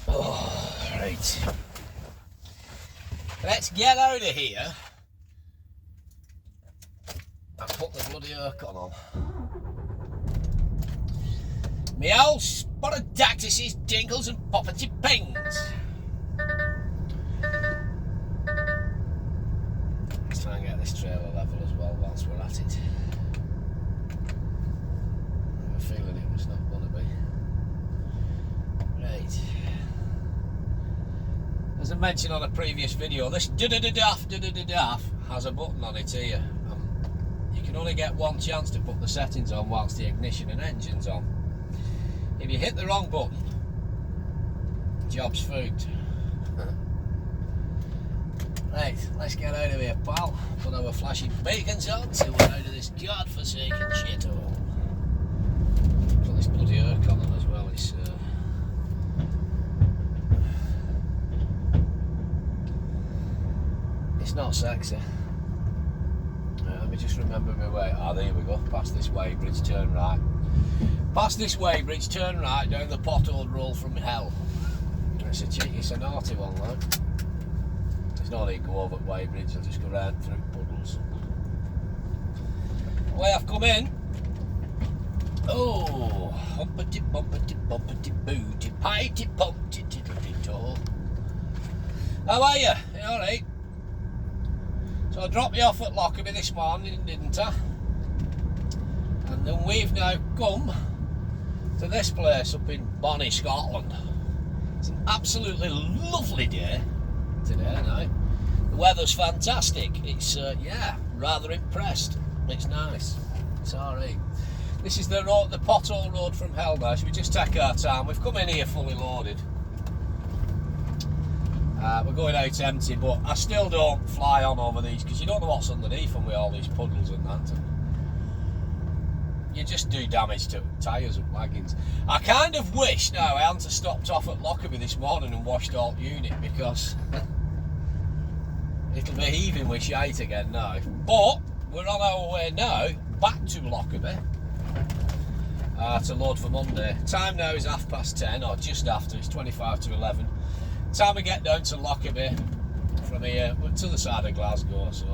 Oh, right. Let's get out of here and put the bloody aircon on. Me old spotted dactyses, dingles and poppety pings. Let's try and get this trailer level as well whilst we're at it. I have a feeling it was not going to be. Right. As I mentioned on a previous video, this da-da-da-daff has a button on it here. You can only get one chance to put the settings on whilst the ignition and engine's on. If you hit the wrong button, job's food. Right, let's get out of here, pal. Put our flashing beacons on till we're out of this godforsaken shithole. Put this bloody aircon on as well. It's not sexy. Let me just remember my way. Ah, there we go. Past this weighbridge, turn right. Past this weighbridge, turn right down the pothole roll from hell. It's a cheeky, it's a naughty one, though. There's no need to go over at weighbridge. I'll just go round through puddles. Way I've come in. Oh, humpety bumpety bumpety booty, piety pumpty tiddly toe. How are you? You alright? So I dropped you off at Lockerbie this morning, didn't I? And then we've now come to this place up in Bonnie, Scotland. It's an absolutely lovely day today now. The weather's fantastic. It's, yeah, rather impressed. It's nice. It's alright. This is the road, the pothole road from hell now, so we just take our time. We've come in here fully loaded. We're going out empty, but I still don't fly on over these because you don't know what's underneath them with all these puddles and that. You just do damage to tyres and wagons. I kind of wish now I hadn't stopped off at Lockerbie this morning and washed all unit because it'll be heaving with shite again now. But we're on our way now back to Lockerbie to load for Monday. Time now is 10:30 or just after. It's 25 to 11. Time we get down to Lockerbie from here, we're to the side of Glasgow, so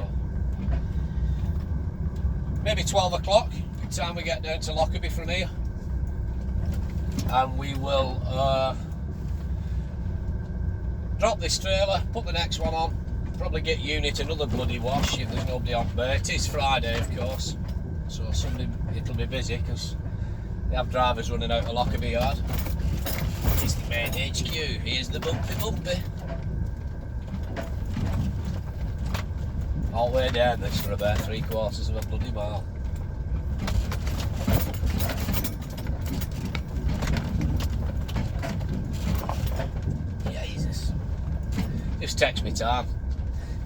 maybe 12 o'clock. Time we get down to Lockerbie from here, and we will drop this trailer, put the next one on, probably get unit another bloody wash if there's nobody on bay. It is Friday, of course, so Sunday it'll be busy because they have drivers running out of Lockerbie yard. It's the main HQ. Here's the bumpy. All the way down this for about 3/4 of a bloody mile. Jesus. Just takes me time.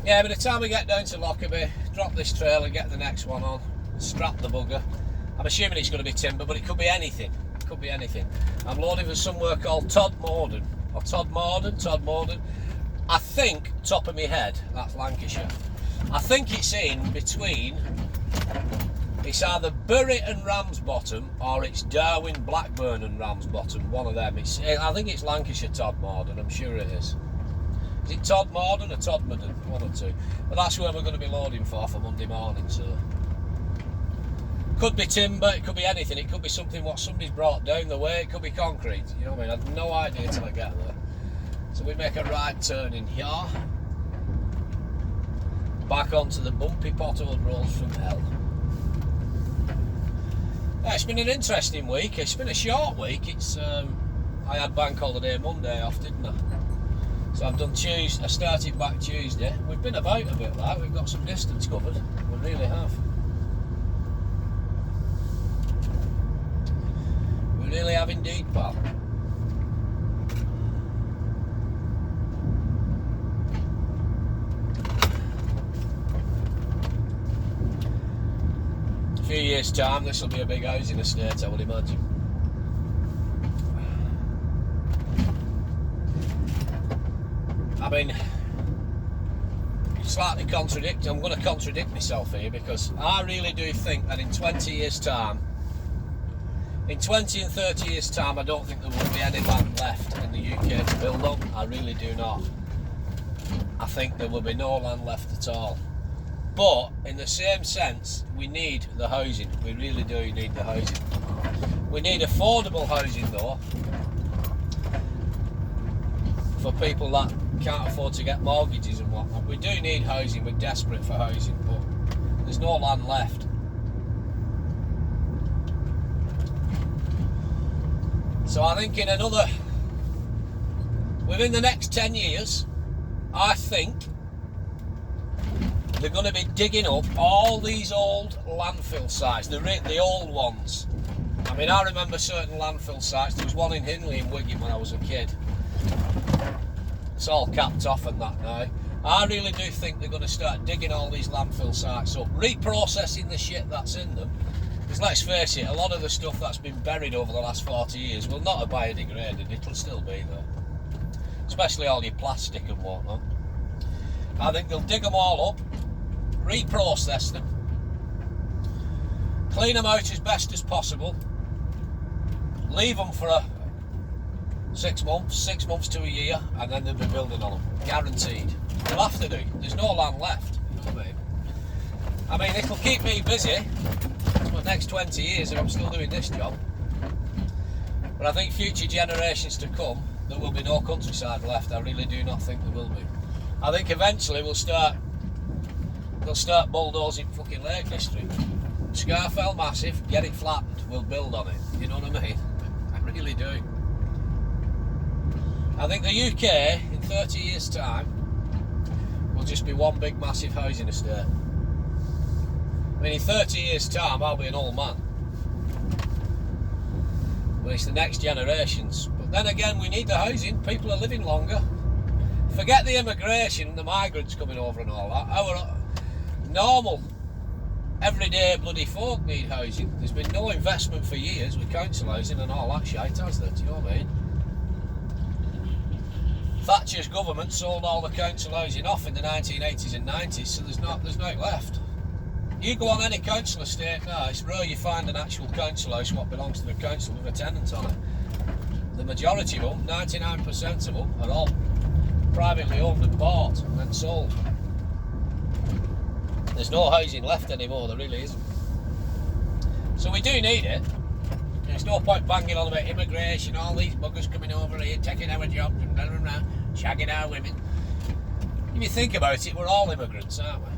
Yeah, by the time we get down to Lockerbie, drop this trailer, get the next one on, strap the bugger. I'm assuming it's going to be timber, but it could be anything. Could be anything. I'm loading for somewhere called Todd Morden. I think, top of my head, that's Lancashire. I think it's in between, it's either Bury and Ramsbottom or it's Darwin, Blackburn and Ramsbottom, one of them. I think it's Lancashire Todd Morden, I'm sure it is. Is it Todd Morden or Todmorden? One or two. But that's where we're going to be loading for Monday morning, so. Could be timber, it could be anything, it could be something what somebody's brought down the way, it could be concrete, you know what I mean? I have no idea till I get there. So we make a right turn in here, back onto the bumpy pothole rolls from hell. Yeah, it's been an interesting week, it's been a short week. It's I had bank holiday Monday off, didn't I? So I've done Tuesday, I started back Tuesday. We've been about a bit like, we've got some distance covered, we really have. Really have indeed, pal. A few years' time, this will be a big housing estate, I would imagine. I mean, slightly I'm going to contradict myself here because I really do think that in 20 years' time, In 20 and 30 years' time, I don't think there will be any land left in the UK to build on. I really do not. I think there will be no land left at all. But in the same sense, we need the housing. We really do need the housing. We need affordable housing though, for people that can't afford to get mortgages and whatnot. We do need housing. We're desperate for housing, but there's no land left. So I think within the next 10 years, I think they're going to be digging up all these old landfill sites, the old ones. I mean, I remember certain landfill sites. There was one in Hindley in Wigan when I was a kid. It's all capped off and that now. I really do think they're going to start digging all these landfill sites up, reprocessing the shit that's in them. Because let's face it, a lot of the stuff that's been buried over the last 40 years will not have biodegraded, it'll still be there. Especially all your plastic and whatnot. I think they'll dig them all up, reprocess them, clean them out as best as possible, leave them for 6 months to a year, and then they'll be building on them. Guaranteed. They'll have to do. There's no land left. You know what I mean, it'll keep me busy for the next 20 years if I'm still doing this job. But I think future generations to come, there will be no countryside left. I really do not think there will be. I think eventually they'll start bulldozing fucking Lake District. Scarfell massive, get it flattened, we'll build on it. You know what I mean? I really do. I think the UK in 30 years' time will just be one big massive housing estate. I mean, in 30 years' time I'll be an old man. But it's the next generations. But then again, we need the housing. People are living longer. Forget the immigration, the migrants coming over and all that. Our normal, everyday bloody folk need housing. There's been no investment for years with council housing and all that shite, has there? Do you know what I mean? Thatcher's government sold all the council housing off in the 1980s and 90s, so there's not left. You go on any council estate now, it's rare you find an actual council house what belongs to the council with a tenant on it. The majority of them, 99% of them, are all privately owned and bought and then sold. There's no housing left anymore, there really isn't. So we do need it. There's no point banging on about immigration, all these buggers coming over here, taking our jobs and blah, blah, blah, shagging our women. If you think about it, we're all immigrants, aren't we?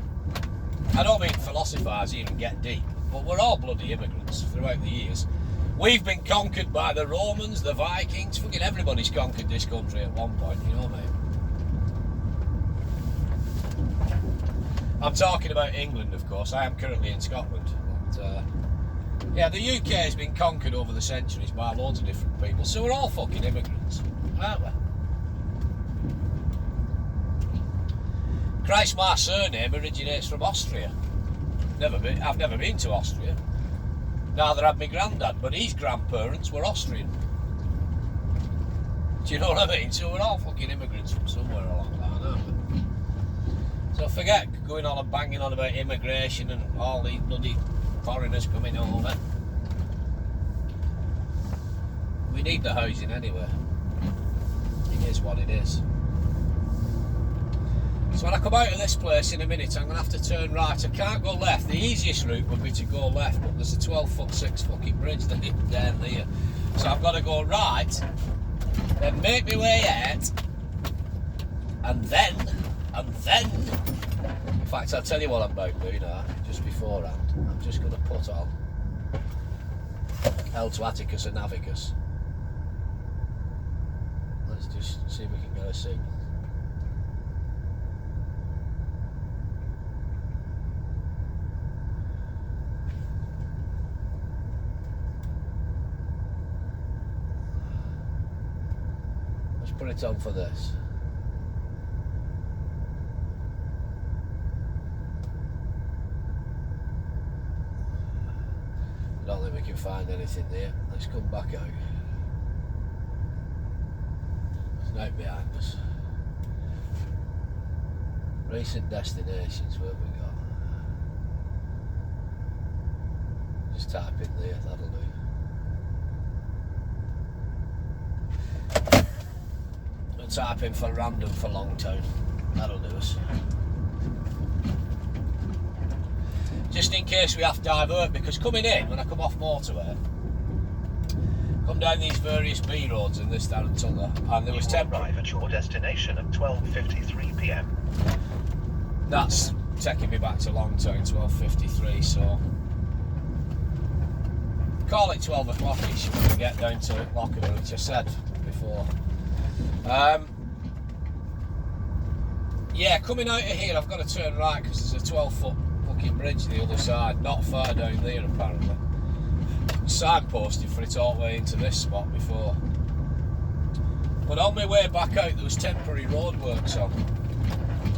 I don't mean philosophise here and get deep, but we're all bloody immigrants throughout the years. We've been conquered by the Romans, the Vikings, fucking everybody's conquered this country at one point, you know what I mean? I'm talking about England, of course. I am currently in Scotland. But, yeah, the UK has been conquered over the centuries by loads of different people, so we're all fucking immigrants, aren't we? Christ, my surname originates from Austria. I've never been to Austria. Neither had my granddad, but his grandparents were Austrian. Do you know what I mean? So we're all fucking immigrants from somewhere along that, aren't we? So forget going on and banging on about immigration and all these bloody foreigners coming over. We need the housing anyway. It is what it is. So when I come out of this place in a minute, I'm going to have to turn right. I can't go left. The easiest route would be to go left, but there's a 12'6" fucking bridge down there. So I've got to go right, then make my way out, and then, in fact, I'll tell you what I'm about to do now, just beforehand. I'm just going to put on L to Atticus and Navicus. Let's just see if we can get a signal. Put it on for this. I don't think we can find anything there. Let's come back out. There's nothing behind us. Recent destinations, where have we got? Just type in there, that'll do. type in for random for Longtown. That'll do us. Just in case we have to divert, because coming in, when I come off Motorway, come down these various B roads and this, that and t'other, and there was arrive at your destination at 12:53 p.m. That's taking me back to Longtown, 12:53, so call it 12 o'clock-ish when we get down to Lockerbie, which I said before. Yeah, coming out of here I've got to turn right because there's a 12-foot fucking bridge the other side, not far down there apparently. Signposted for it all the way into this spot before. But on my way back out there was temporary roadworks on,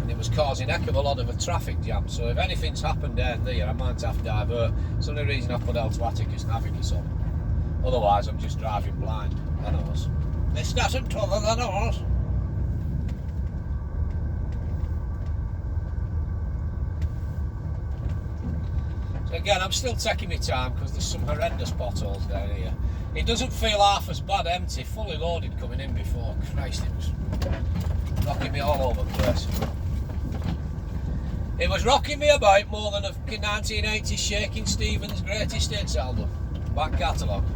and it was causing a heck of a lot of a traffic jam, so if anything's happened down there I might have to divert. It's the only reason I put Automaticus Navigus on. Otherwise I'm just driving blind. I knows. This doesn't cover the nose. So again, I'm still taking my time because there's some horrendous potholes down here. It doesn't feel half as bad empty, fully loaded coming in before. Christ, it was rocking me all over the place. It was rocking me about more than a 1980s Shaking Stevens Greatest Hits album. Back catalogue.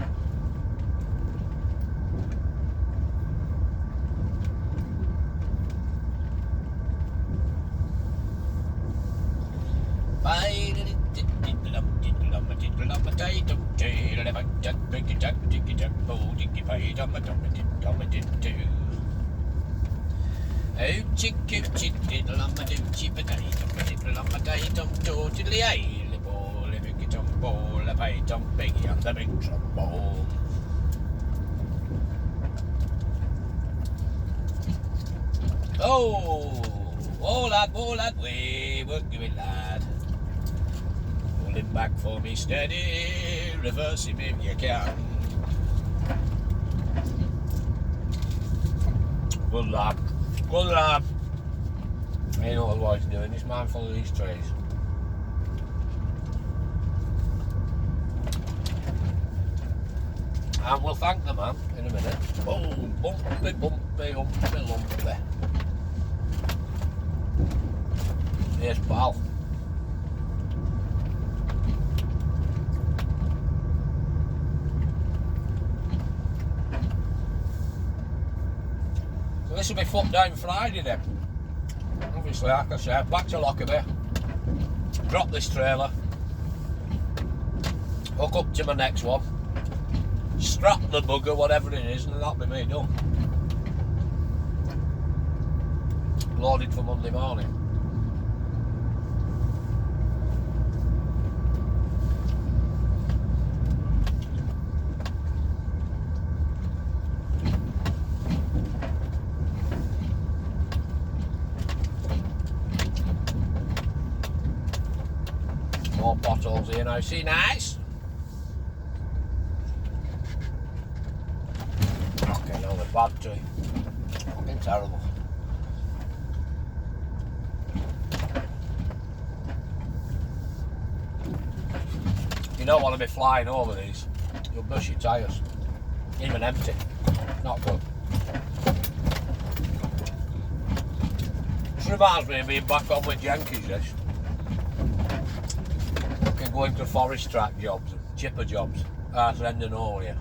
Oh lad, way, work you it lad. Pull him back for me steady, reverse him if you can. Good lad, good lad. He knows what he's doing, he's mindful of these trees. And we'll thank the man in a minute. Oh, bumpy, bumpy, lumpy, lumpy. Yes, pal. So this will be Footdown Friday then. Obviously, like I said, back to Lockerbie. Drop this trailer. Hook up to my next one. Strap the bugger, whatever it is, and that'll be me done. Loaded for Monday morning. More potholes here now, see nice? Okay, now the bad tree. Fucking terrible. You don't want to be flying over these. You'll bust your tyres. Even empty. Not good. This reminds me of being back on with Jenkins, this. Can go into forest track jobs, chipper jobs, at the end of nowhere.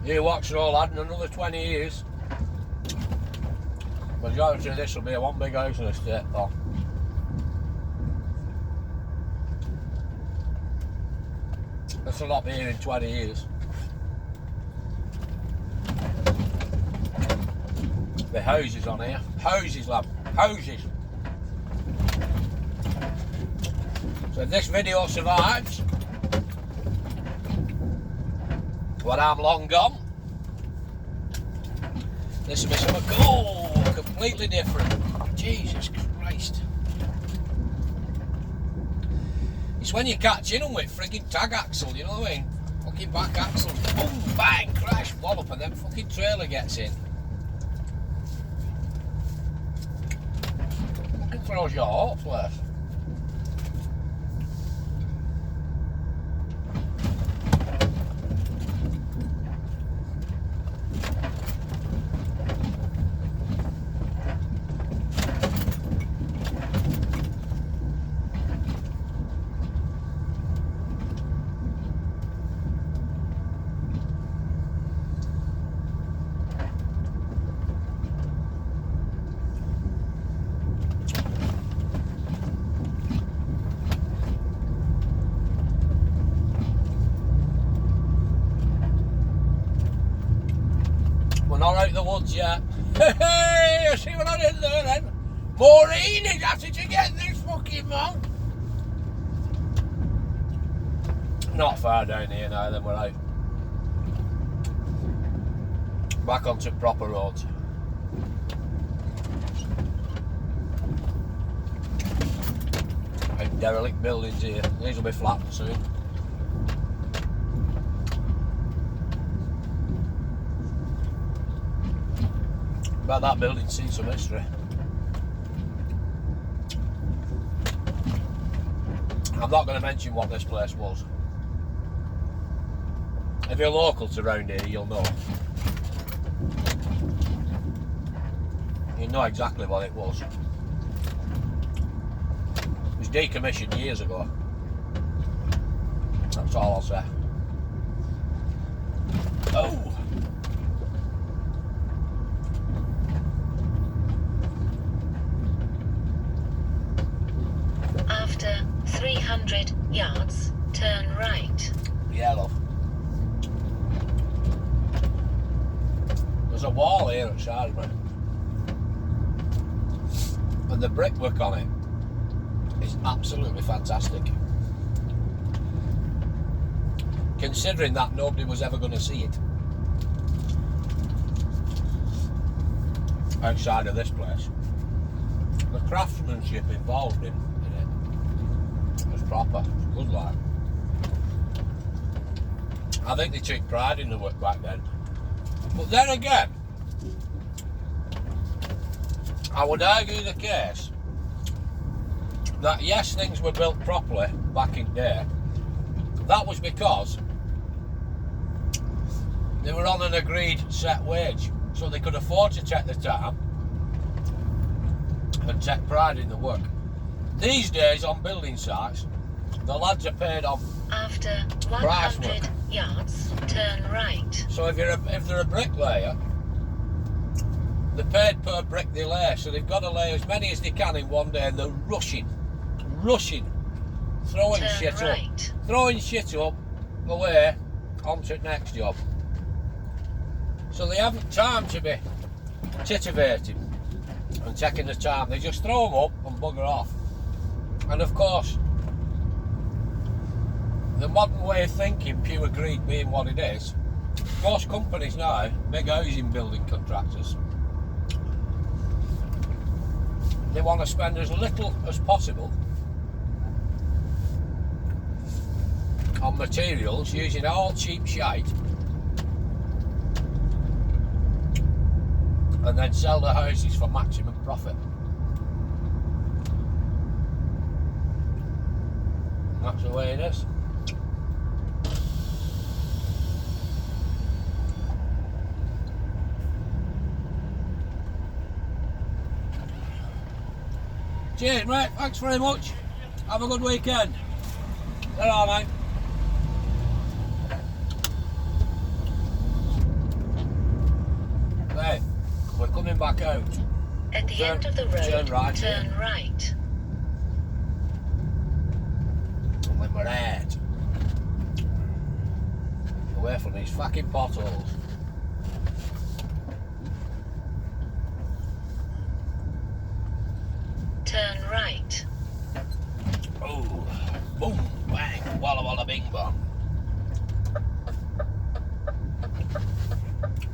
You watch it all, lad, in another 20 years. Majority of this will be a one big house in the state, though. This will not be here in 20 years. The houses on here. Houses, lad. Houses. So if this video survives, when I'm long gone, this will be something completely different. Jesus Christ. It's when you catch in them with frigging tag axle, you know what I mean? Fucking back axle, boom, bang, crash, wallop, and then fucking trailer gets in. Fucking throws your heart first. not out the woods yet. Hey, you see what I did there then? Maureen is after to get this fucking man. Not far down here now, then we're out. Back onto proper roads. And derelict buildings here. These will be flattened soon. But that building's seen some history. I'm not going to mention what this place was. If you're local to around here, you'll know. You know exactly what it was. It was decommissioned years ago. That's all I'll say. Oh! After 300 yards, turn right. Yeah, love. There's a wall here at Salisbury. And the brickwork on it is absolutely fantastic. Considering that nobody was ever going to see it outside of this place. The craftsmanship involved in it was proper. It was good, like. I think they took pride in the work back then. But then again, I would argue the case that yes, things were built properly back in there. That was because they were on an agreed set wage, so they could afford to take the time and take pride in the work. These days on building sites, the lads are paid on after 100 yards, turn right. So if they're a bricklayer, they're paid per brick they lay, so they've got to lay as many as they can in one day, and they're rushing, throwing turn shit right. up, away onto the next job. So they haven't time to be titivating and taking the time. They just throw them up and bugger off. And of course, the modern way of thinking, pure greed being what it is, most companies now, big housing building contractors, they want to spend as little as possible on materials, using all cheap shite, and then sell the houses for maximum profit. And that's the way it is. Cheers, mate. Thanks very much. Have a good weekend. Ta-ra, mate. Right, we're coming back out. At the end of the road, turn right. turn right. And then we're out. Away from these fucking potholes. Turn right. Oh, boom, bang, walla walla bing bong.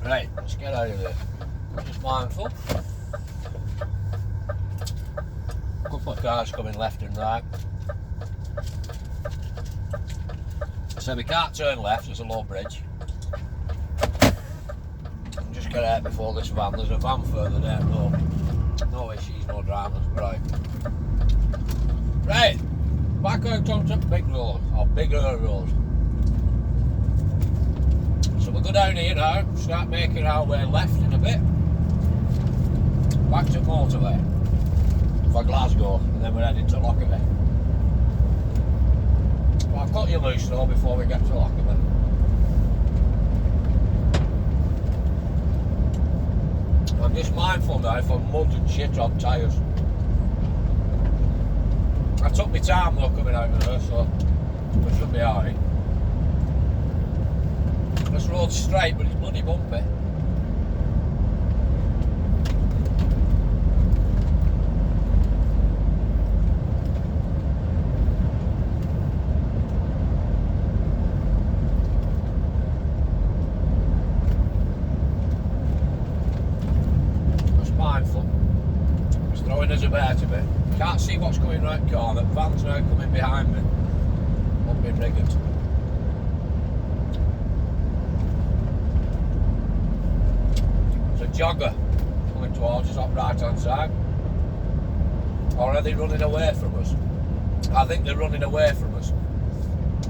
Right, let's get out of there. Just mindful. A couple of cars coming left and right. So we can't turn left, there's a low bridge. And just get out before this van. There's a van further down, no issues, no dramas. Right, back out onto the big road, or bigger road. So we'll go down here now, start making our way left in a bit. Back to Motorway for Glasgow, and then we're heading to Lockerbie. Well, I'll cut you loose though before we get to Lockerbie. I'm just mindful now for mud and shit on tyres. I took my time though coming out of there, so we should be alright. This road's straight, but it's bloody bumpy. corner. Van's now coming behind me. Won't be rigged. There's a jogger coming towards us up right hand side. Or are they running away from us? I think they're running away from us.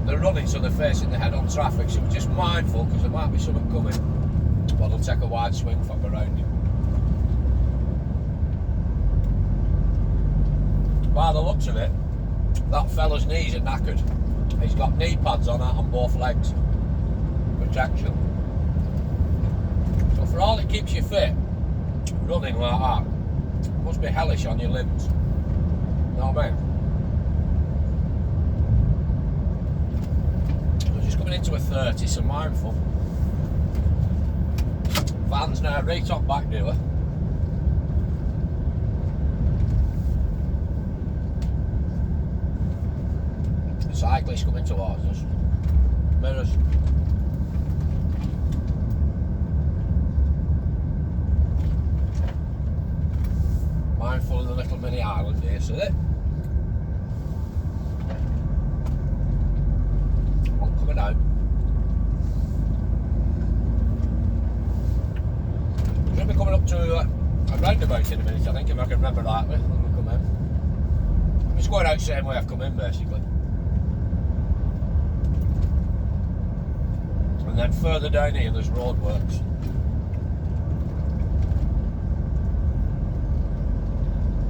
They're running so they're facing the head-on traffic, so we're just mindful because there might be something coming. But they'll take a wide swing from around you. By the looks of it, that fella's knees are knackered. He's got knee pads on both legs. Protection. So for all it keeps you fit, running like that must be hellish on your limbs. You know what I mean? We're just coming into a 30, so mindful. Van's now right up back to her. Cyclist coming towards us. Mirrors. Mindful of the little mini island here, see it? One coming out. We're going to be coming up to a roundabout in a minute, I think, if I can remember rightly when we come in. I'm just going out the same way I've come in, basically. And then further down here there's roadworks.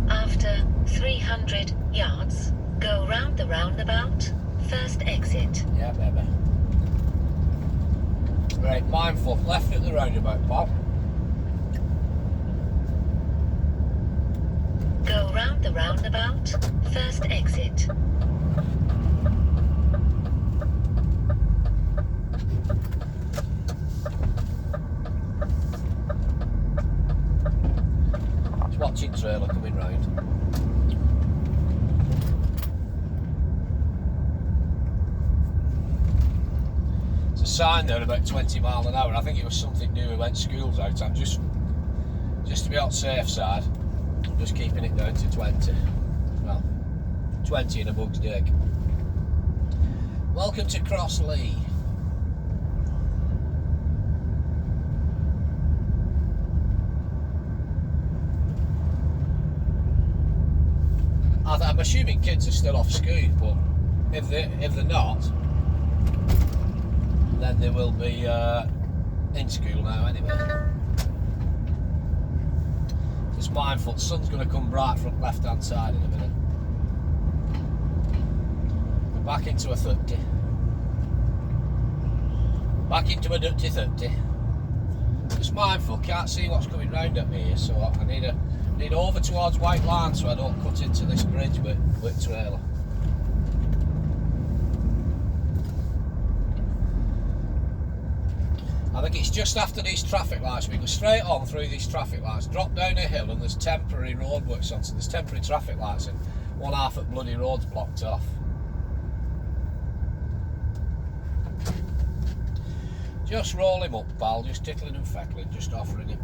After 300 yards, go round the roundabout, first exit. Yeah, baby. Right, mindful, left at the roundabout, Bob. Go round the roundabout, first exit. Watching trailer coming round. There's a sign there about 20 mile an hour. I think it was something new when school's out. I'm just to be on the safe side, I'm just keeping it down to 20. Well, 20 in a bug's dig. Welcome to Crossley. I'm assuming kids are still off school, but if they're not, then they will be in school now anyway. Just mindful, the sun's going to come bright from left hand side in a minute. We're back into a 30. Back into a dirty 30. Just mindful, can't see what's coming round at me here, so I need over towards white line so I don't cut into this bridge with trailer. I think it's just after these traffic lights. We go straight on through these traffic lights, drop down a hill, and there's temporary roadworks on, so there's temporary traffic lights and one half at bloody road's blocked off. Just roll him up, pal, just tickling and feckling, just offering him.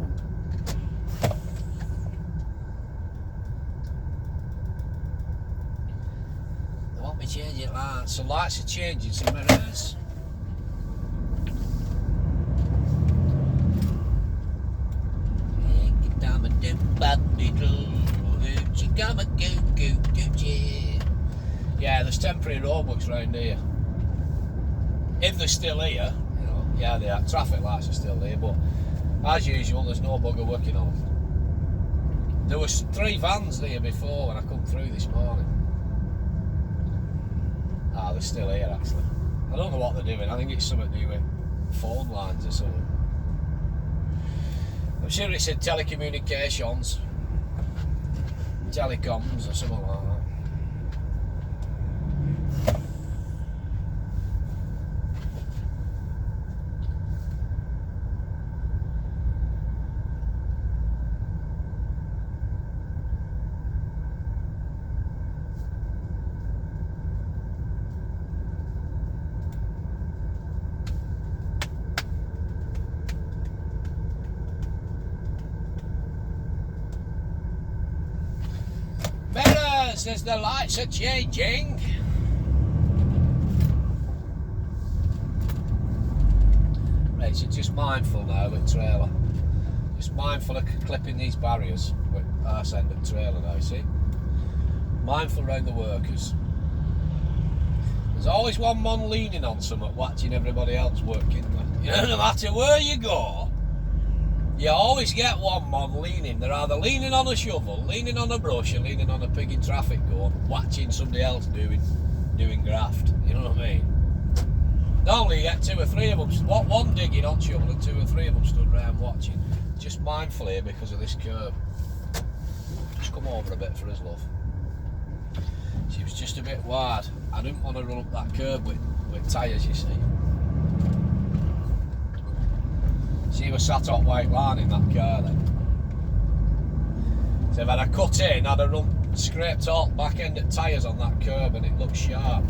Me changing lights, so lights are changing, so mirrors. Yeah, there's temporary roadworks around here. If they're still here, you know, yeah, they are. Traffic lights are still there, but as usual, there's no bugger working on them. There was 3 vans there before when I come through this morning. Ah, they're still here actually. I don't know what they're doing. I think it's something to do with phone lines or something. I'm sure it said telecommunications, telecoms or something like that. mirrors as the lights are changing. Right, so just mindful now with trailer. Just mindful of clipping these barriers with arse end of trailer now, see? Mindful around the workers. There's always one man leaning on something, watching everybody else working. You know, no matter where you go, you always get one man leaning. They're either leaning on a shovel, leaning on a brush, or leaning on a pig in traffic cone, watching somebody else doing graft. You know what I mean? Normally you get 2 or 3 of them, one digging on shovel and 2 or 3 of them stood around watching. Just mindful here because of this curb. Just come over a bit for his love. She was just a bit wide. I didn't want to run up that curb with tyres, you see. She was sat on white line in that car then. So if I'd have cut in, I'd have scraped all back end of tyres on that curb and it looked sharp.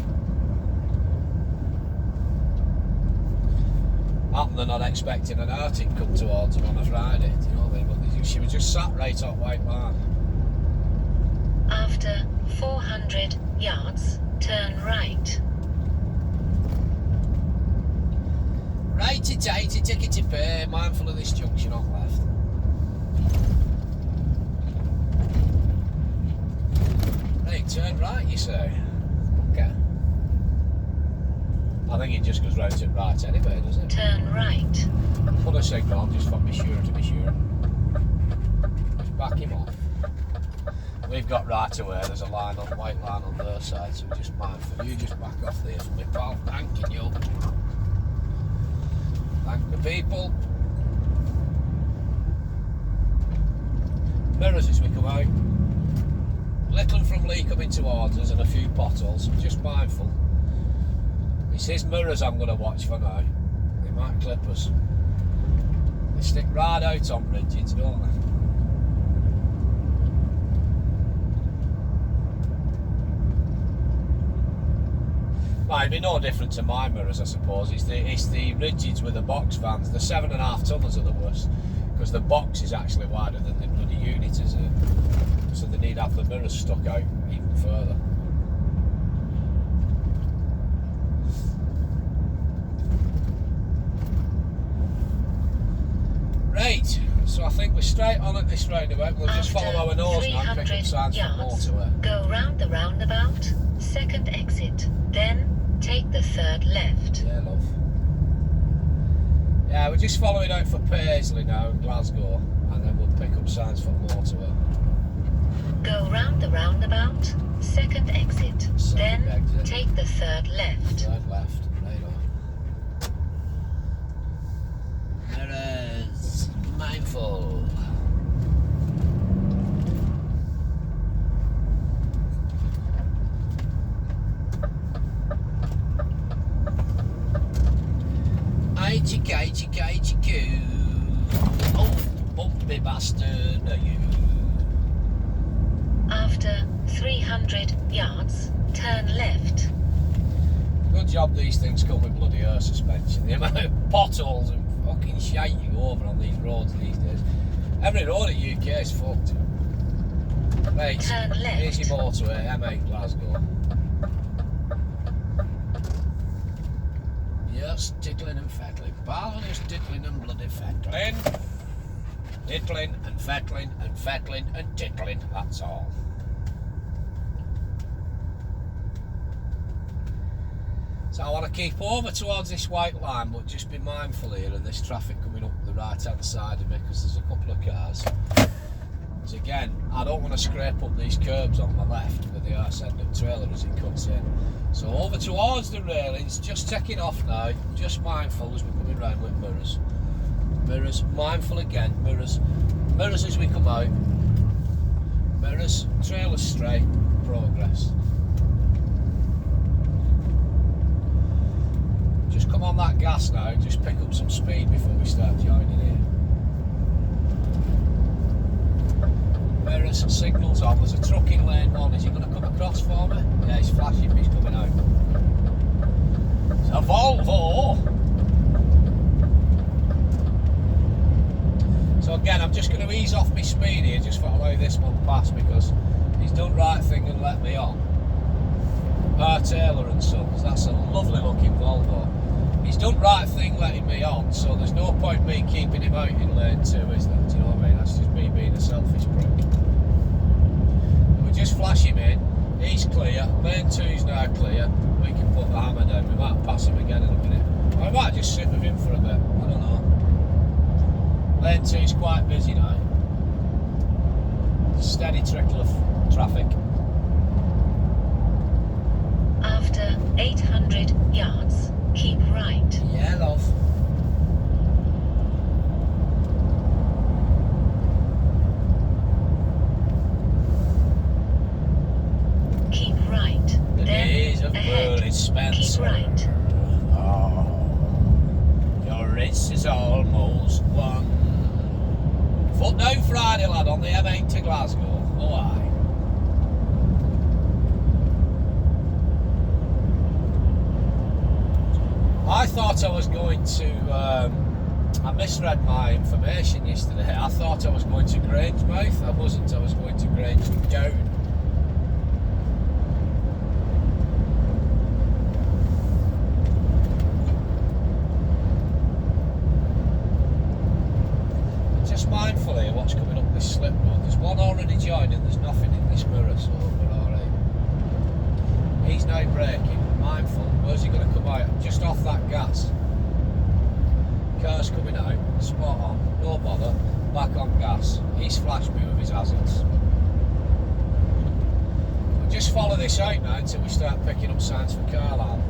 Happened they're not expecting an Arctic come towards them on a Friday, do you know what I mean? But she was just sat right on white line. After 400 yards, turn right. Righty tighty, tickety pay, mindful of this junction on left. Right, turn right, you say? Okay. I think it just goes round to right anyway, does it? Turn right. Put a signal on just for me sure to be sure. Just back him off. We've got right away, there's a line on, white line on their side, so just mindful. You just back off there for me, pal. Thanking you. Thank the people. Mirrors as we come out. Little from Lee coming towards us and a few potholes, so just mindful. It's his mirrors I'm going to watch for now. They might clip us. They stick right out on bridges, don't they? Might be no different to my mirrors, I suppose. It's the rigids with the box vans. The 7.5 tonners are the worst because the box is actually wider than the bloody unit, isn't it? So they need to have the mirrors stuck out even further. Right, so I think we're straight on at this roundabout. We'll just follow our nose now and pick up signs for Motorway. Go round the roundabout, second exit, then take the third left. Yeah, love. Yeah, we're just following out for Paisley now in Glasgow, and then we'll pick up signs for Motorway. Go round the roundabout, second exit, then take the third left. Third left, right on. Mirrors, mindful. Itchy-coo. Oh, bumpy bastard, are you? After 300 yards, turn left. Good job these things come with bloody air suspension. The amount of potholes and fucking shite you go over on these roads these days. Every road in the UK is fucked. Right, turn left. Here's your motorway, M8 Glasgow. Just tickling and fettling, pal, just tickling and bloody fettling. Tickling and fettling and fettling and tickling, that's all. So I want to keep over towards this white line, but just be mindful here of this traffic coming up the right hand side of me because there's a couple of cars. Because again, I don't want to scrape up these curbs on my left with the arse end of trailer as it cuts in. So over towards the railings, just taking off now, just mindful as we're coming round with mirrors. Mirrors, mindful again, mirrors. Mirrors as we come out. Mirrors, trailer straight, progress. Just come on that gas now, just pick up some speed before we start joining here. Mirrors, signals on, there's a truck in lane 1, is he going to come across for me? Yeah, he's flashing, but he's coming out. It's a Volvo! So again, I'm just going to ease off my speed here, just for allow this one pass because He's done right thing and let me on. Taylor and Sons, that's a lovely looking Volvo. He's done right thing letting me on, so there's no point me keeping him out in lane 2, is there? Do you know what I mean? That's just me being a selfish prick. We just flash him in, he's clear, lane 2's now clear, we can put the hammer down, we might pass him again in a minute. Or I might just sit with him for a bit, I don't know. Lane 2's quite busy now. Steady trickle of traffic. After 800 yards, keep right. Yeah, love. Keep right. The days of Burley Spencer. Keep right. Oh, your race is almost won. Footdown Friday, lad, on the M8 to Glasgow. Oh, aye. I thought I was going to, I misread my information yesterday. I thought I was going to Grangemouth. I wasn't, I was going to Grangedown. Just mindful here what's coming up this slip road. There's one already joining, there's nothing in this mirror, so we're alright. He's now braking. Mindful, where's he going to come out? Just off that gas. Car's coming out, spot on, no bother, back on gas. He's flashed me with his hazards. We'll just follow this out now until we start picking up signs for Carlisle.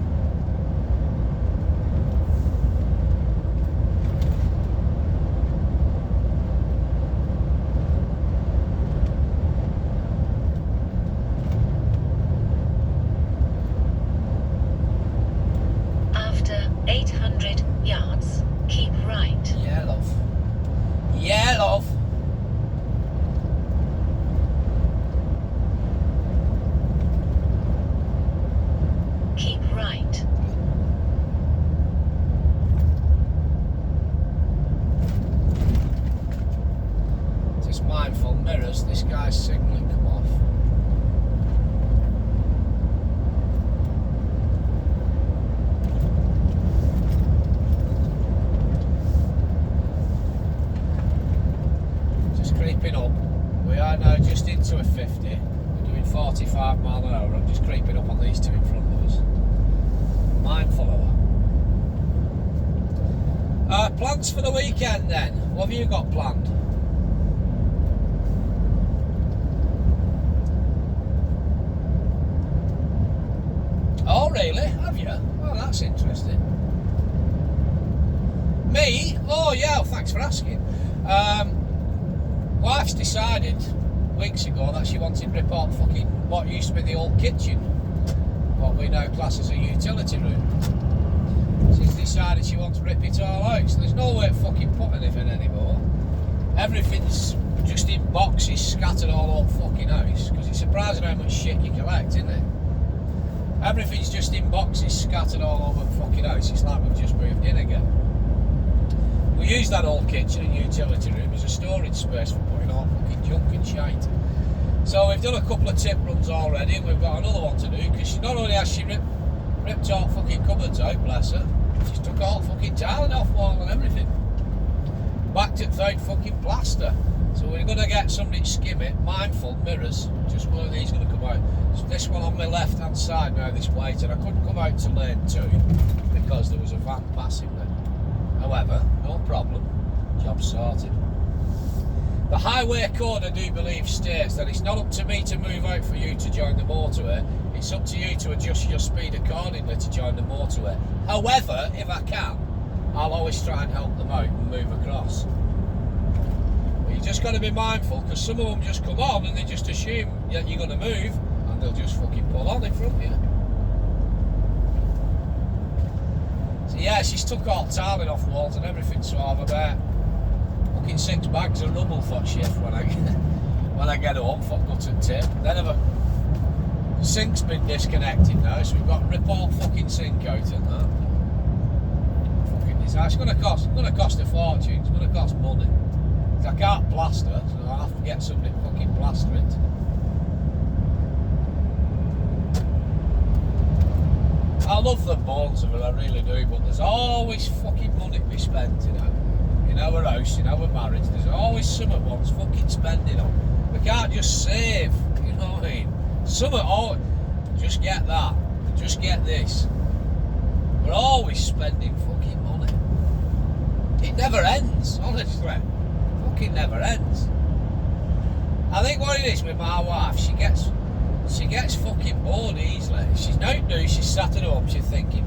Yeah, love. Keep right. Just mindful, mirrors, this guy's signalling come off. Creeping up, we are now just into a 50, we're doing 45 mile an hour. I'm just creeping up on these two in front of us. Mindful of that. Plans for the weekend then? What have you got planned? Oh really? Have you? Oh, that's interesting. Me? Oh yeah, well, thanks for asking. Wife's decided weeks ago that she wanted to rip out fucking what used to be the old kitchen, what we now class as a utility room. She's decided she wants to rip it all out, so there's no way of fucking putting anything anymore. Everything's just in boxes scattered all over fucking house, because it's surprising how much shit you collect, isn't it? Everything's just in boxes scattered all over the fucking house. It's like we've just moved in again. We use that old kitchen and utility room as a storage space for putting all fucking junk and shite. So we've done a couple of tip runs already, and we've got another one to do, because not only has she ripped all fucking cupboards out, bless her, she's took all fucking tiling off wall and everything. Backed it without fucking plaster. So we're going to get somebody to skim it. Mindful, mirrors, just one of these going to come out. So this one on my left hand side now, this white, and I couldn't come out to lane 2 because there was a van passing there. However, no problem, job sorted. The highway code, I do believe, states that it's not up to me to move out for you to join the motorway, it's up to you to adjust your speed accordingly to join the motorway. However, if I can, I'll always try and help them out and move across. But you just got to be mindful, because some of them just come on and they just assume that you're going to move, and they'll just fucking pull on in front of you. So yeah, she's took all tiling off walls and everything, so I've about fucking 6 bags of rubble for shift when I get home for gut and tip. Then the sink's been disconnected now, so we've got to rip all fucking sink out and that. Fucking design. It's gonna cost a fortune, it's gonna cost money. I can't plaster, so I'll have to get somebody to fucking plaster it. I love the bones of it, I really do, but there's always fucking money to be spent, you know. In our house, in our marriage, there's always something one's fucking spending on. We can't just save, you know what I mean? Something, oh, just get that, just get this. We're always spending fucking money. It never ends, honestly. Fucking never ends. I think what it is with my wife, she gets fucking bored easily. She's not new, she's sat at home, she's thinking,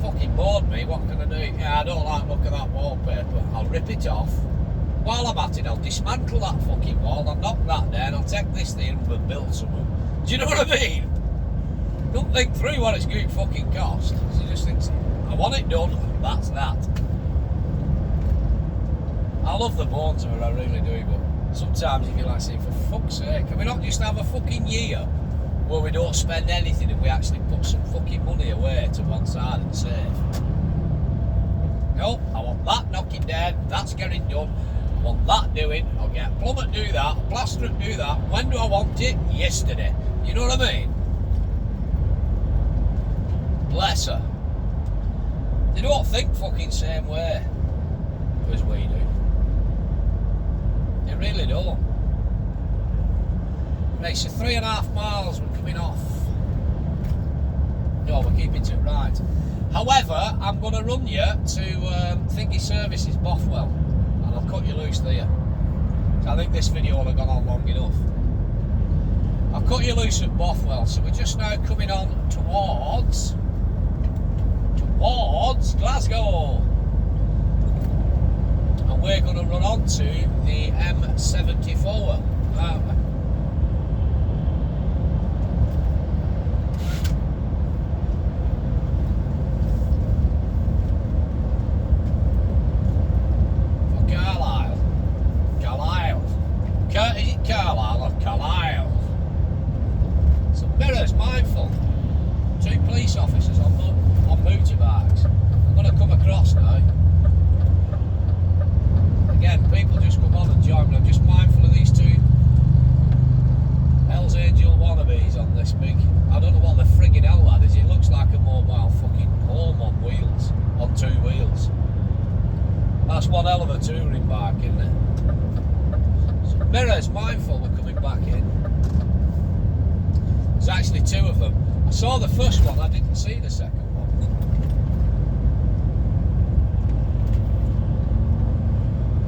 fucking bored me, what can I do? Yeah, I don't like looking at that wallpaper. I'll rip it off. While I'm at it, I'll dismantle that fucking wall, I'll knock that down, I'll take this thing and build something. Do you know what I mean? Don't think through what it's going to fucking cost. She just thinks, I want it done, that's that. I love the bones of it, I really do, but sometimes you feel like saying, for fuck's sake, can we not just have a fucking year where we don't spend anything and we actually put some fucking money away to one side and save? No, I want that knocking down, that's getting done, I want that doing, I'll get a plumber to do that, a plasterer to do that. When do I want it? Yesterday. You know what I mean? Bless her. They don't think fucking same way as we do. They really don't. Right, so 3.5 miles we're coming off. No, we're keeping to it right. However, I'm going to run you to Thingy Services, Bothwell, and I'll cut you loose there. So I think this video will have gone on long enough. I'll cut you loose at Bothwell, so we're just now coming on towards Glasgow. And we're going to run on to the M74, aren't we? Is it Carlisle or Carlisle? So mirrors, mindful. 2 police officers on motorbikes. I'm going to come across now. Again, people just come on and join me. I'm just mindful of these 2 Hell's Angel wannabes on this big. I don't know what the friggin' hell that is. It looks like a mobile fucking home on wheels, on 2 wheels. That's one hell of a touring bike, isn't it? Mirrors, mindful, we're coming back in. There's actually 2 of them. I saw the first one, I didn't see the second one.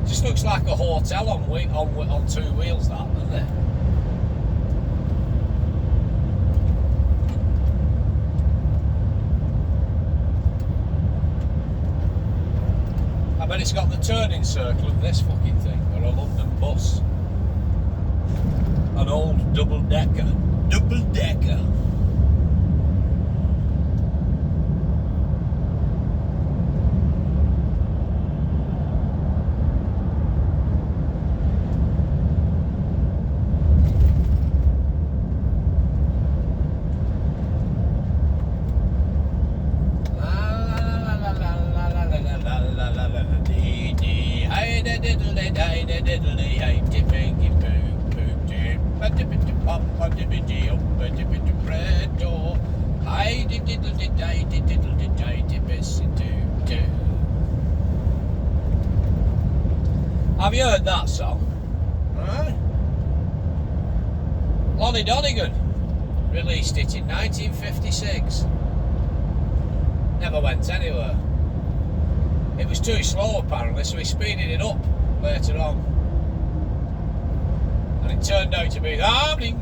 Just looks like a hotel on 2 wheels, that, doesn't it? I bet it's got the turning circle of this fucking thing, or a London bus. An old double-decker. Double-decker. Have you heard that song? Right. Lonnie Donegan released it in 1956. Never went anywhere. It was too slow apparently, so he speeded it up later on. And it turned out to be coming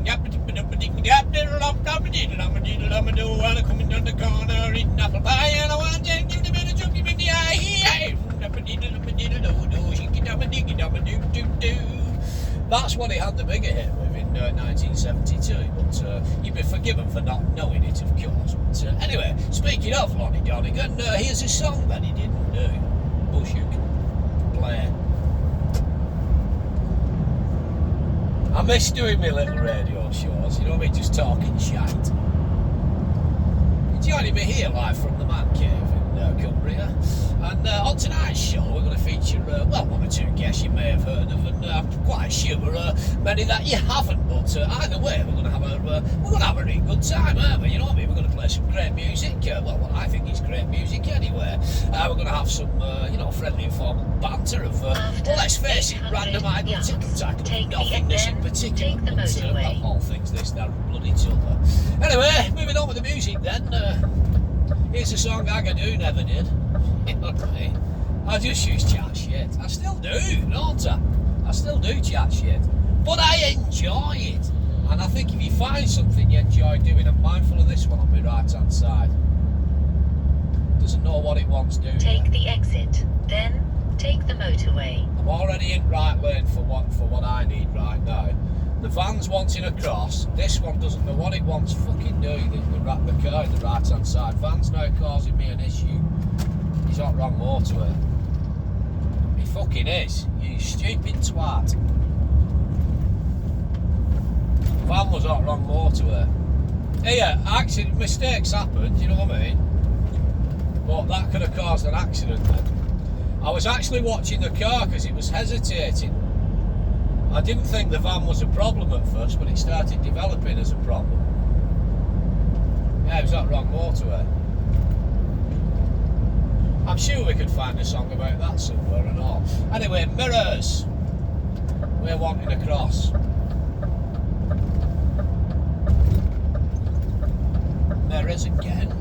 down the corner, eating apple pie, and I want to give them a chunky in the eye. That's what he had the bigger hit with in 1972, but you'd be forgiven for not knowing it, of course. But anyway, speaking of Lonnie Donegan, here's a song that he didn't do. Bushuk, play. I miss doing my little radio shows, you know me, just talking shite. Joining me here live from the Man Cave in Cumbria, and on tonight's show we're going to feature, well, 1 or 2 guests you may have heard of, and quite a you, or many that you haven't. But either way, we're going to have a really good time, aren't we? You know what I mean? We're going to play some great music. Well, what I think is great music anyway. We're going to have some, friendly, informal banter of, well, let's face it, random items type of nothingness in particular. But all things this, that, and bloody t'other. Anyway, moving on with the music then. Here's a song I do never did. You know what I mean? I just use chat shit. I still do, don't I? I still do chat shit. But I enjoy it. And I think if you find something you enjoy doing, I'm mindful of this one on my right hand side. Doesn't know what it wants doing. Take the exit, then take the motorway. I'm already in right lane for what I need right now. The van's wanting a cross. This one doesn't know what it wants fucking doing. The car in the right hand side. Van's now causing me an issue. He's on wrong motorway. He fucking is. You stupid twat. Van was on wrong motorway. Here, accident, mistakes happen, you know what I mean? But that could have caused an accident then. I was actually watching the car because it was hesitating. I didn't think the van was a problem at first, but it started developing as a problem. Yeah, it was on wrong motorway. I'm sure we could find a song about that somewhere and all. Anyway, mirrors. We're wanting a cross. Mirrors again.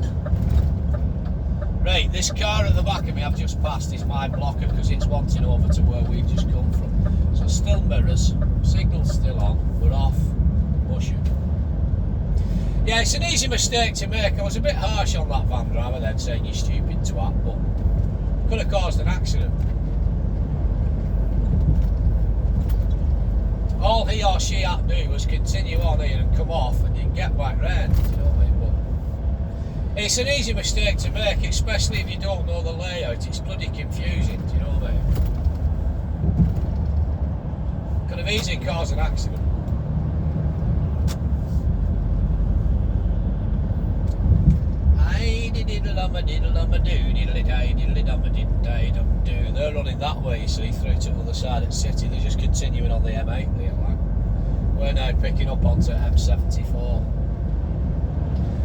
Right, this car at the back of me I've just passed is my blocker because it's wanting over to where we've just come from. So still mirrors, signal's still on, we're off, pushing. Yeah, it's an easy mistake to make. I was a bit harsh on that van driver then, saying you stupid twat, but could have caused an accident. All he or she had to do was continue on here and come off and you can get back round, you know what I mean? But it's an easy mistake to make, especially if you don't know the layout. It's bloody confusing, do you know what I mean? Could have easily caused an accident. They're running that way, you see, through to the other side of the city. They're just continuing on the M8 there, like. We're now picking up onto M74.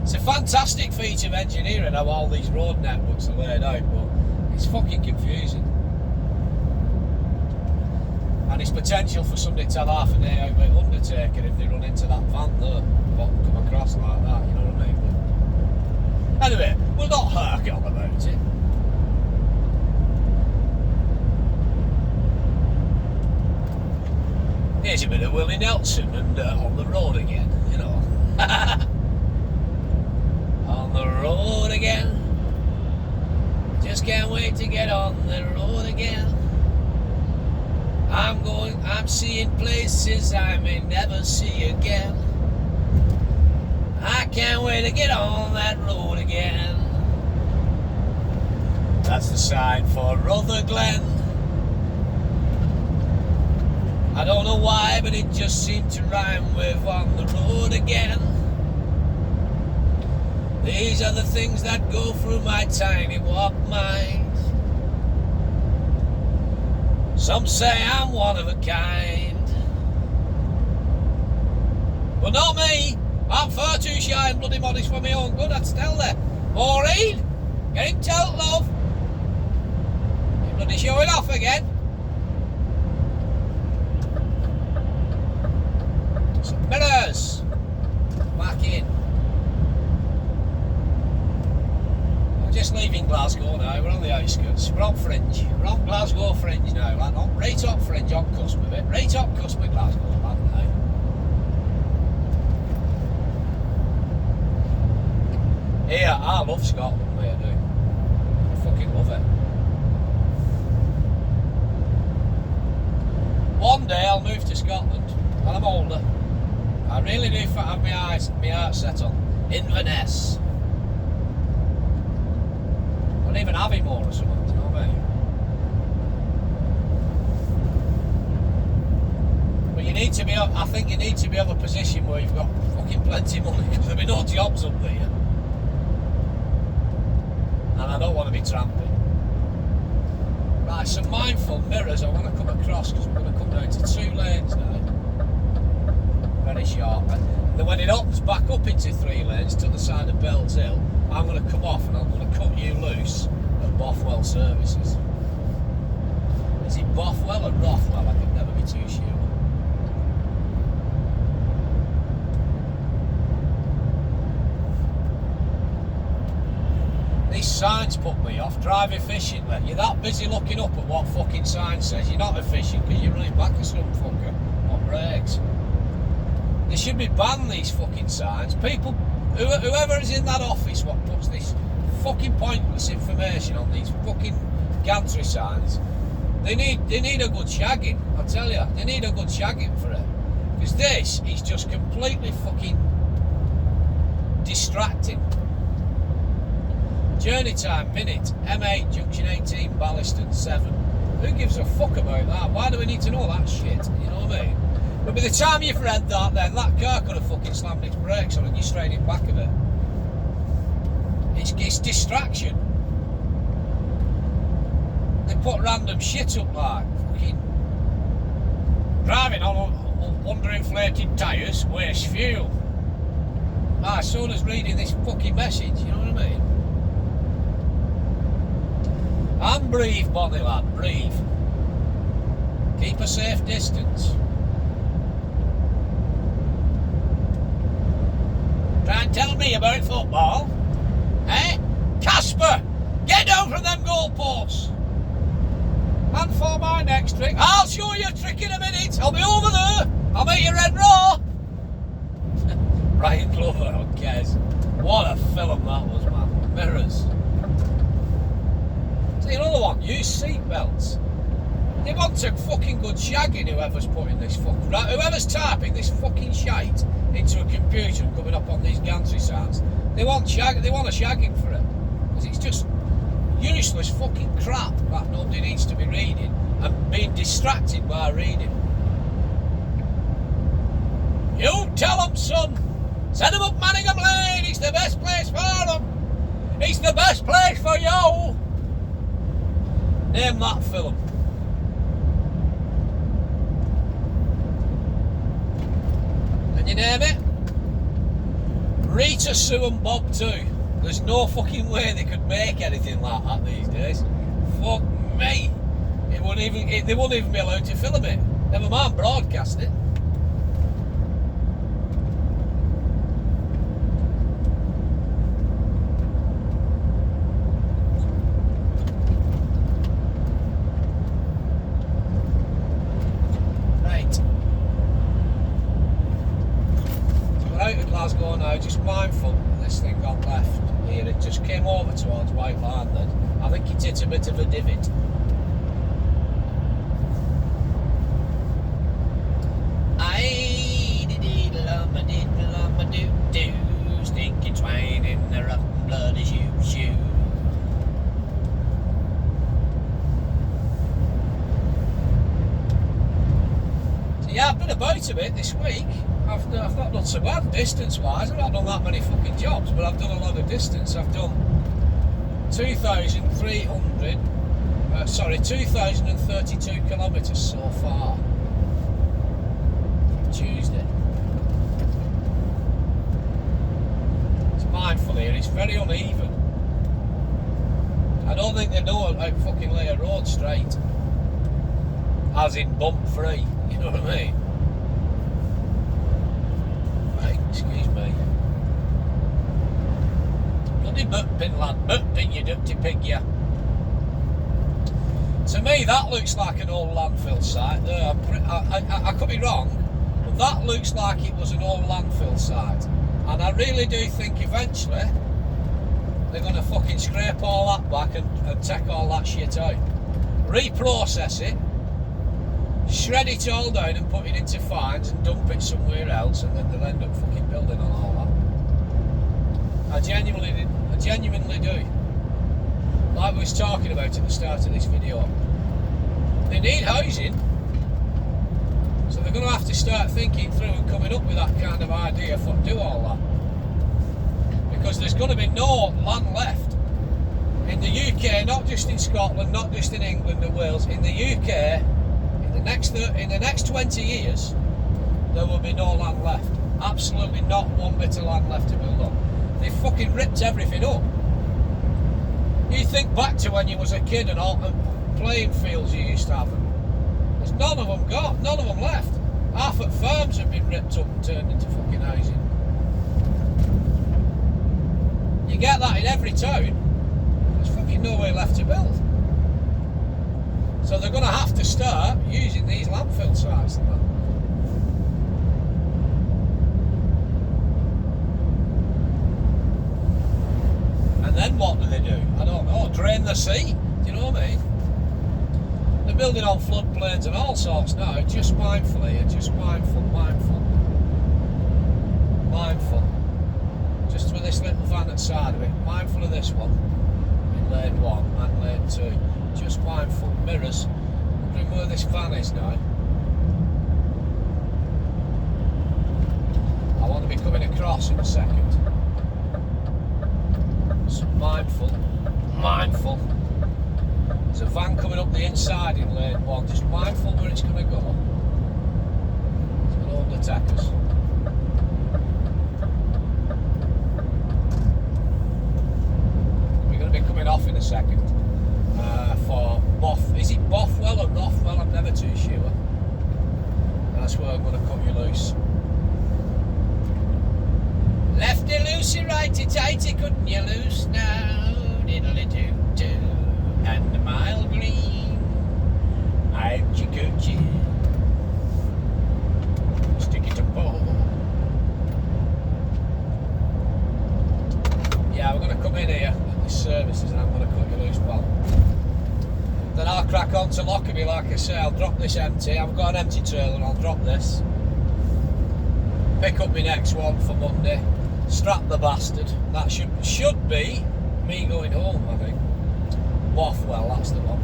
It's a fantastic feat of engineering how all these road networks are laid out, but it's fucking confusing. And it's potential for somebody to have half a day out with Undertaker if they run into that van there, but come across like that, you know what I mean? But anyway, we'll not hark on about it. Here's a bit of Willie Nelson and on the road again, you know. On the road again. Just can't wait to get on the road again. I'm seeing places I may never see again. I can't wait to get on that road again. That's the sign for Rutherglen. I don't know why, but it just seemed to rhyme with on the road again. These are the things that go through my tiny warped mind. Some say I'm one of a kind, but not me. I'm far too shy and bloody modest for my own good, I'd tell her. Maureen, get him told, love. You're bloody showing off again. Some mirrors. Back in. I'm just leaving Glasgow now, we're on the outskirts. We're on Fringe. We're on Glasgow Fringe now, lad. On right up Fringe, on cusp of it. Right up cusp of Glasgow, lad, now. Here, I love Scotland, mate, I do. I fucking love it. One day I'll move to Scotland, when I'm older. I really do have my heart set on Inverness. I don't even have him more or something, you know what I mean? But you need to be, I think you need to be of a position where you've got fucking plenty of money, because there'll be no jobs up there. And I don't want to be tramping. Right, some mindful mirrors I want to come across because we're going to come down to 2 lanes now. Very sharp. And then when it opens back up into 3 lanes to the side of Bells Hill, I'm going to come off and I'm going to cut you loose at Bothwell Services. Is it Bothwell or Rothwell? I can never be too sure. These signs put me off. Drive efficiently. You're that busy looking up at what fucking sign says. You're not efficient because you're running back to some fucker on brakes. They should be banned, these fucking signs. People, whoever is in that office what puts this fucking pointless information on these fucking gantry signs, they need a good shagging. I tell you, they need a good shagging for it. Because this is just completely fucking distracting. Journey time, minute, M8, junction 18, Ballaston 7. Who gives a fuck about that? Why do we need to know that shit? You know what I mean? But by the time you've read that, then that car could have fucking slammed its brakes on and you're straight in back of it. It's distraction. They put random shit up like fucking driving on underinflated tyres, waste fuel. My son is reading this fucking message, you know what I mean? And breathe, Bonnie lad, breathe. Keep a safe distance. Try and tell me about football. Eh? Casper, get down from them goalposts. And for my next trick, I'll show you a trick in a minute. I'll be over there. I'll make you red raw. Ryan Glover, who cares? What a film that was, man. Mirrors. See, another one, use seat belts. They want a fucking good shagging, whoever's putting this whoever's typing this fucking shite into a computer and coming up on these gantry signs. They want a shagging for it. Because it's just useless fucking crap that nobody needs to be reading and being distracted by reading. You tell them, son. Send them up Manningham Lane. It's the best place for them. It's the best place for you. Name that film. Can you name it? Rita, Sue and Bob too. There's no fucking way they could make anything like that these days. Fuck me. They wouldn't even be allowed to film it. Never mind broadcast it. Glasgow now, just mindful this thing got left here. It just came over towards White Line then. I think it hit a bit of a divot. Aye-dee-dee-lum-a-dee-lum-a-doo-doo, stinky twine in the rough and bloody shoe. So yeah, I've been about a bit this week. I've not done so bad distance-wise. I've not done that many fucking jobs, but I've done a lot of distance. I've done 2,032 kilometres so far. Tuesday. It's mindful here. It's very uneven. I don't think they know how to fucking lay a road straight, as in bump-free. You know what I mean? Excuse me. Bloody butt-pin, lad. Butt-pin, you dirty pig, yeah. To me, that looks like an old landfill site there. I could be wrong, but that looks like it was an old landfill site. And I really do think eventually they're going to fucking scrape all that back and take all that shit out. Reprocess it. Shred it all down and put it into fines and dump it somewhere else, and then they'll end up fucking building on all that. I genuinely do. Like we was talking about at the start of this video. They need housing, so they're going to have to start thinking through and coming up with that kind of idea for do all that. Because there's going to be no land left In the UK, not just in Scotland, not just in England and Wales, in the UK, in the next 20 years, there will be no land left. Absolutely not one bit of land left to build on. They fucking ripped everything up. You think back to when you was a kid and all the playing fields you used to have. There's none of them got, none of them left. Half at farms have been ripped up and turned into fucking housing. You get that in every town. There's fucking nowhere left to build. So they're going to have to start using these landfill sites and that. And then what do they do? I don't know. Drain the sea? Do you know what I mean? They're building on floodplains and all sorts now. Just mindfully, just mindful. Just with this little van at the side of it. Mindful of this one in lane 1 and lane 2. Just mindful. Mirrors. Wondering where this van is now. I want to be coming across in a second. So mindful. There's a van coming up the inside in lane 1. Just mindful where it's going to go. It's going to undertake us. We're going to be coming off in a second for Boff. Is it Bothwell or Rothwell? I'm never too sure. That's where I'm going to cut you loose. Lefty loosey, righty tighty, couldn't you loose now? Diddly doo doo. And a mile green. Ouchie coochie. Stick it to pole. Yeah, we're going to come in here at the services and I'm going to cut you loose, pal. Then I'll crack on to Lockerbie, like I say. I'll drop this empty. I've got an empty trailer and I'll drop this. Pick up my next one for Monday. Strap the bastard. That should be me going home, I think. Bothwell, that's the one.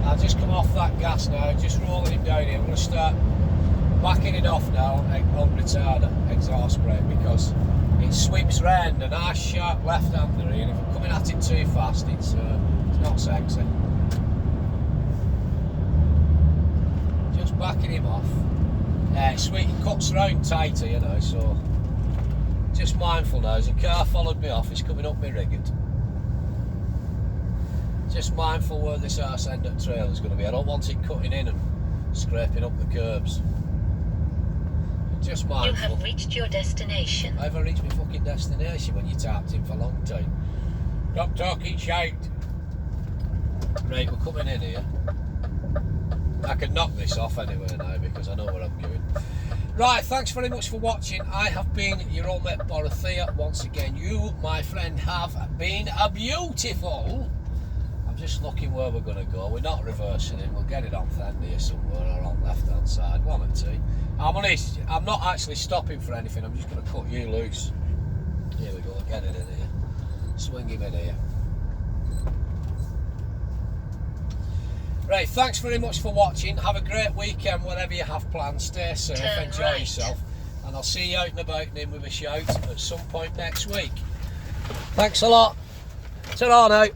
I'll just come off that gas now, just rolling him down here. I'm going to start backing it off now on retarder exhaust brake because it sweeps round a nice sharp left-hander here, and if I'm coming at it too fast it's not sexy. Just backing him off. Sweet, it cuts round tighter, you know, so just mindful now. As a car followed me off, it's coming up my rigged. Just mindful where this arse end of trail is going to be. I don't want it cutting in and scraping up the curbs. Just mindful. You have reached your destination. I haven't reached my fucking destination when you tapped in for a long time. Stop talking shite. Right, we're coming in here. I can knock this off anyway now because I know where I'm going. Right, thanks very much for watching. I have been your old mate Dorothea. Once again, you, my friend, have been a beautiful. I'm just looking where we're going to go. We're not reversing it. We'll get it on the end here somewhere or on the left hand side. One or two. I'm not actually stopping for anything. I'm just going to cut you loose. Here we go. Get it in here. Swing him in here. Right, thanks very much for watching. Have a great weekend, whatever you have planned. Stay safe, enjoy yourself, and I'll see you out and about and in with a shout at some point next week. Thanks a lot. Ta-ra now.